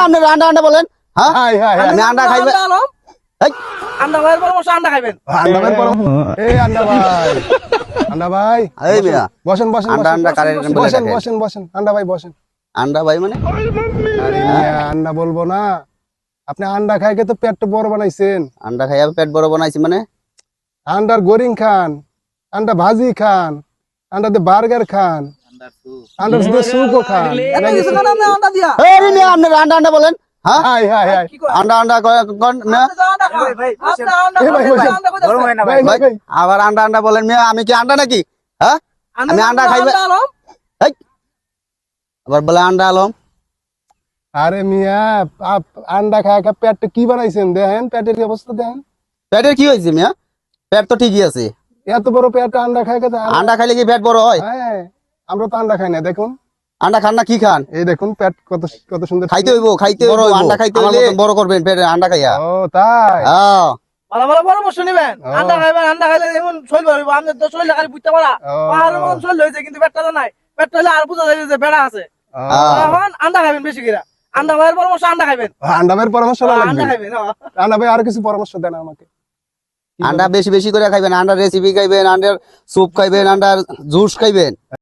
আপনি আন্ডা আন্ডা বলেন হ্যাঁ হাই হাই হাই আপনি আন্ডা খাইবেন এই, আন্ডা ভাইয়ের পরামর্শ আন্ডা খাইবেন। আন্ডা ভাই এই আন্ডা ভাই আন্ডা ভাই এই মিয়া বসেন বসেন আন্ডা আন্ডা কারে বলে বসেন রাখেন? বসেন বসেন আন্ডা ভাই বসেন। আন্ডা ভাই মানে আরে মিয়া আন্ডা বলবো না, আপনি আন্ডা খাইকে তো পেট বড় বানাইছেন। আন্ডা খাইয়া পেট বড় বানাইছি মানে আন্ডার গোরিং খান, আন্ডা ভাজি খান, আন্ডাতে বার্গার খান, আন্ডার সাথে সুপও খান। এত কিছু খান আপনি আন্ডা দিয়া। এই মিয়া আপনি আন্ডা আন্ডা বলেন হ্যাঁ হাই হাই হাই কি কয়? আন্ডা আন্ডা কোন না আপনি তো আন্ডা খান। আপনি আন্ডা এই ভাই, খান, বসেন। আন্ডা কইতাছেন। ভাই ভাই ভাই আবার আন্ডা আন্ডা বলেন মিয়া আমি কি আন্ডা নাকি হ্যাঁ আমি আন্ডা খাইবে আলম। এই, আবার বলে আন্ডা আলম আরে মিয়া আন্ডা খায় খা পেট কি বানাইছেন দেখেন, পেটের কি অবস্থা দেখেন। পেটের কি হয়েছে মিয়া পেট তো ঠিকই আছে এত বড় পেট আন্ডা খায় খেতে আন্ডা খাইলে কি পেট বড় হয় হ্যাঁ, আমরা তো আন্ডা খাই না। দেখুন আন্ডা খান না কি খান এই দেখুন পেট কত কত সুন্দর। খাইতে হইব আন্ডা খাইতে হইলে বড় করবেন পেট আন্ডা খাইয়া ও তাই হ্যাঁ ভালো ভালো পরামর্শ নিবেন। ও। আন্ডা খাইবেন, আন্ডা খাইলে যেমন শৈল হইব। আপনি তো শৈল খালি বুঝতে পারা। ও। পাহাড়ের মতন শৈল হয়েছে কিন্তু পেটটা তো নাই। পেটটা হইলে আর বুঝা যায় যে বেড়া আছে। ও, এখন আন্ডা খাইবেন বেশি করে। আন্ডা ভাইয়ের পরামর্শ আন্ডা খাইবেন। আন্ডা ভাইয়ের পরামর্শ না আন্ডা লাগবে। খাইবেন। আন্ডা ভাই আর কিছু পরামর্শ দেন আমাকে। আন্ডা বেশি বেশি করে খাইবেন আন্ডার রেসিপি খাইবেন আন্ডার স্যুপ খাইবেন আন্ডার জুস খাইবেন